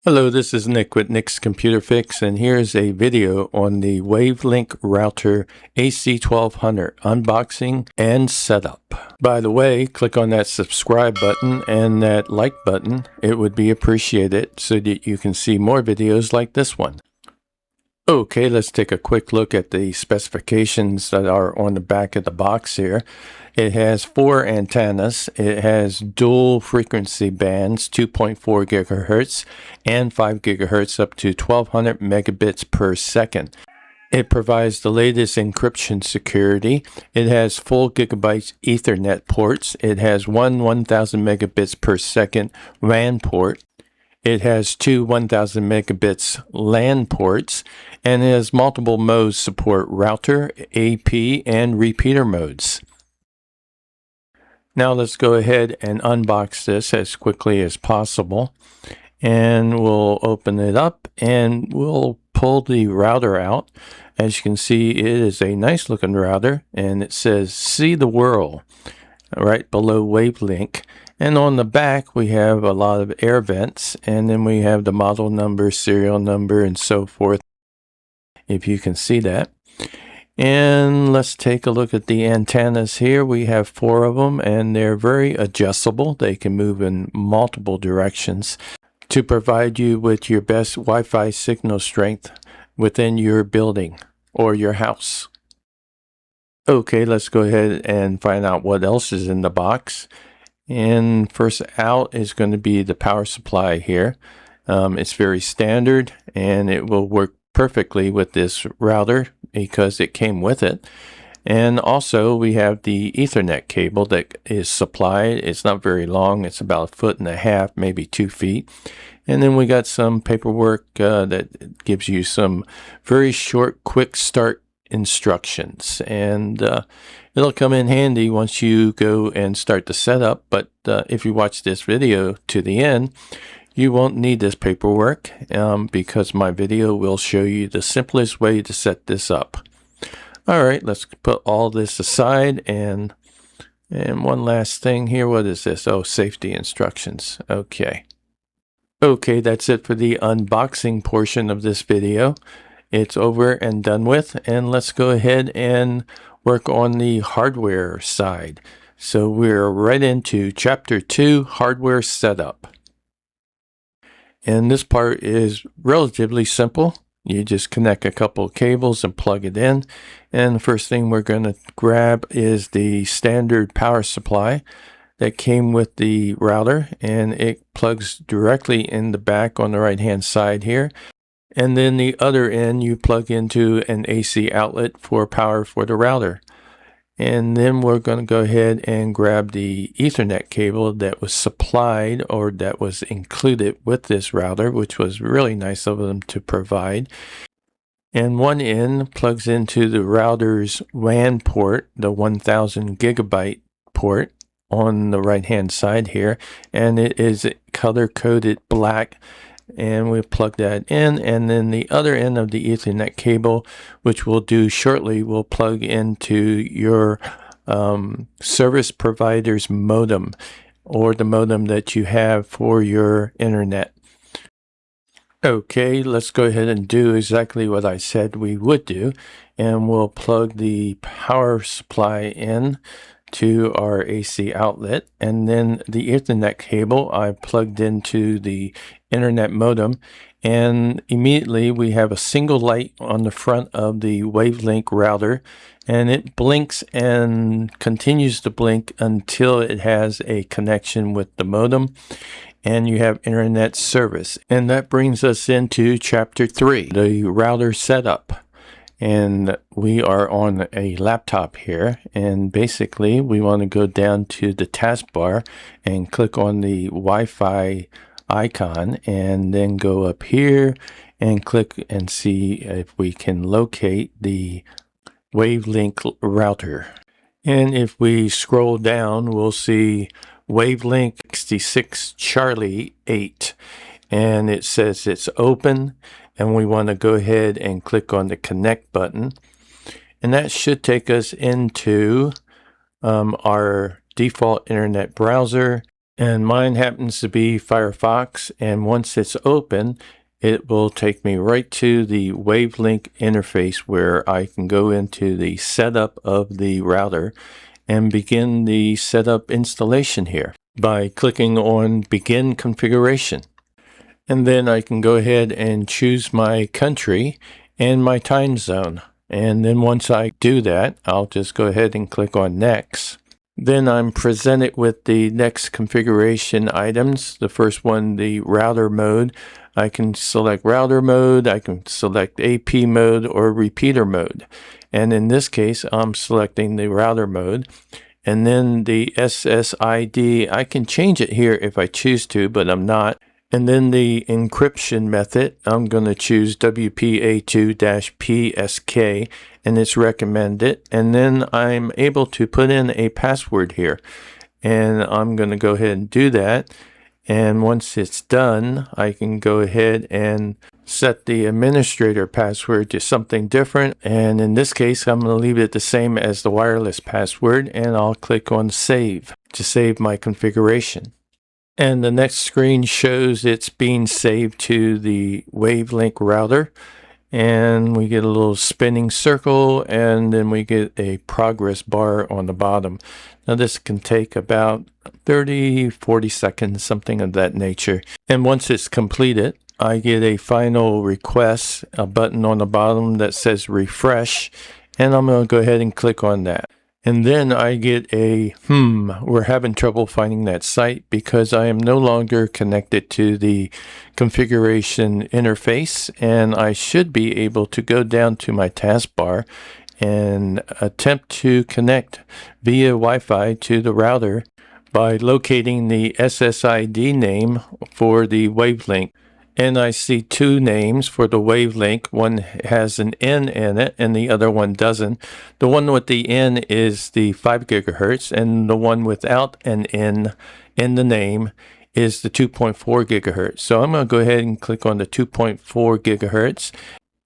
Hello, this is Nick with Nick's Computer Fix, and here's a video on the WavLink Router AC1200 unboxing and setup. By the way, click on that subscribe button and that like button. It would be appreciated so that you can see more videos like this one. Okay, let's take a quick look at the specifications that are on the back of the box here. It has 4 antennas. It has dual frequency bands, 2.4 gigahertz and 5 gigahertz up to 1200 megabits per second. It provides the latest encryption security. It has full gigabyte Ethernet ports. It has one 1000 megabits per second WAN port. It has two 1000 megabits LAN ports, and it has multiple modes support router, AP, and repeater modes. Now let's go ahead and unbox this as quickly as possible. And we'll open it up and we'll pull the router out. As you can see, it is a nice looking router, and it says "See the World" right below WavLink. And on the back, we have a lot of air vents, and then we have the model number, serial number, and so forth, if you can see that. And let's take a look at the antennas here. We have 4 of them, and they're very adjustable. They can move in multiple directions to provide you with your best Wi-Fi signal strength within your building or your house. Okay, let's go ahead and find out what else is in the box. And first out is going to be the power supply here. It's very standard, and it will work perfectly with this router because it came with it. And also we have the Ethernet cable that is supplied. It's not very long. It's about 1.5 feet, maybe 2 feet. And then we got some paperwork that gives you some very short, quick start instructions, and it'll come in handy once you go and start the setup. But if you watch this video to the end, you won't need this paperwork because my video will show you the simplest way to set this up. All right, let's put all this aside, and one last thing here. What is this? Oh, safety instructions. Okay, that's it for the unboxing portion of this video. It's over and done with, and let's go ahead and work on the hardware side. So we're right into Chapter 2, Hardware Setup. And this part is relatively simple. You just connect a couple of cables and plug it in. And the first thing we're going to grab is the standard power supply that came with the router, and it plugs directly in the back on the right hand side here. And then the other end you plug into an AC outlet for power for the router. And then we're going to go ahead and grab the Ethernet cable that was supplied, or that was included with this router, which was really nice of them to provide. And one end plugs into the router's WAN port, the 1000 gigabyte port on the right hand side here, and it is color coded black. And we'll plug that in, and then the other end of the Ethernet cable, which we'll do shortly, will plug into your service provider's modem, or the modem that you have for your internet. Okay, let's go ahead and do exactly what I said we would do, and we'll plug the power supply in to our AC outlet, and then the Ethernet cable I plugged into the internet modem, and immediately we have a single light on the front of the WavLink router, and it blinks and continues to blink until it has a connection with the modem and you have internet service. And that brings us into Chapter 3, the router setup. And we are on a laptop here, and basically we want to go down to the taskbar and click on the Wi-Fi icon, and then go up here and click and see if we can locate the WavLink router. And if we scroll down, we'll see WavLink 66 Charlie 8, and it says it's open. And we want to go ahead and click on the connect button, and that should take us into our default internet browser. And mine happens to be Firefox, and once it's open, it will take me right to the WavLink interface where I can go into the setup of the router and begin the setup installation here by clicking on Begin Configuration. And then I can go ahead and choose my country and my time zone. And then once I do that, I'll just go ahead and click on Next. Then I'm presented with the next configuration items. The first one, the router mode. I can select router mode, I can select AP mode or repeater mode. And in this case, I'm selecting the router mode. And then the SSID, I can change it here if I choose to, but I'm not. And then the encryption method, I'm going to choose WPA2-PSK, and it's recommended. And then I'm able to put in a password here. And I'm going to go ahead and do that. And once it's done, I can go ahead and set the administrator password to something different. And in this case, I'm going to leave it the same as the wireless password. And I'll click on Save to save my configuration. And the next screen shows it's being saved to the WavLink router. And we get a little spinning circle, and then we get a progress bar on the bottom. Now this can take about 30-40 seconds, something of that nature. And once it's completed, I get a final request, a button on the bottom that says refresh, and I'm going to go ahead and click on that. And then I get a, we're having trouble finding that site because I am no longer connected to the configuration interface, and I should be able to go down to my taskbar and attempt to connect via Wi-Fi to the router by locating the SSID name for the WavLink. And I see two names for the WavLink. One has an N in it and the other one doesn't. The one with the N is the 5 gigahertz, and the one without an N in the name is the 2.4 gigahertz. So I'm going to go ahead and click on the 2.4 gigahertz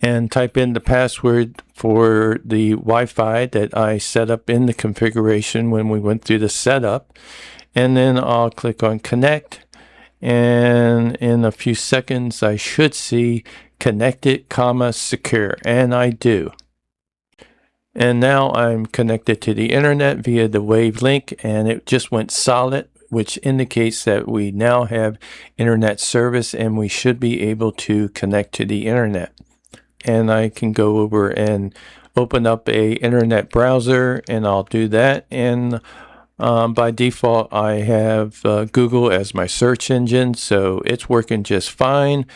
and type in the password for the Wi-Fi that I set up in the configuration when we went through the setup. And then I'll click on Connect. And in a few seconds, I should see connected, secure, and I do. And now I'm connected to the internet via the WavLink, and it just went solid, which indicates that we now have internet service and we should be able to connect to the internet. And I can go over and open up a internet browser, and I'll do that. And by default, I have Google as my search engine, so it's working just fine.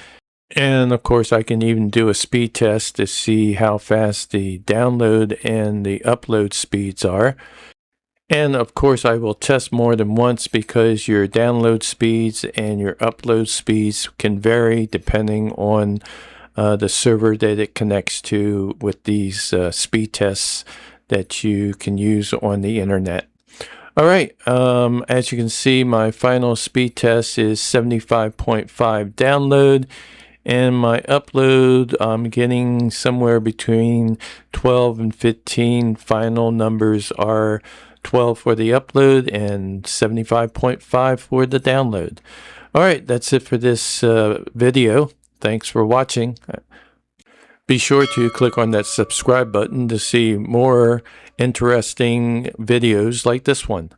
And of course, I can even do a speed test to see how fast the download and the upload speeds are. And of course, I will test more than once because your download speeds and your upload speeds can vary depending on the server that it connects to with these speed tests that you can use on the internet. All right, as you can see, my final speed test is 75.5 download, and my upload, I'm getting somewhere between 12 and 15. Final numbers are 12 for the upload and 75.5 for the download. All right, that's it for this video. Thanks for watching. Be sure to click on that subscribe button to see more interesting videos like this one.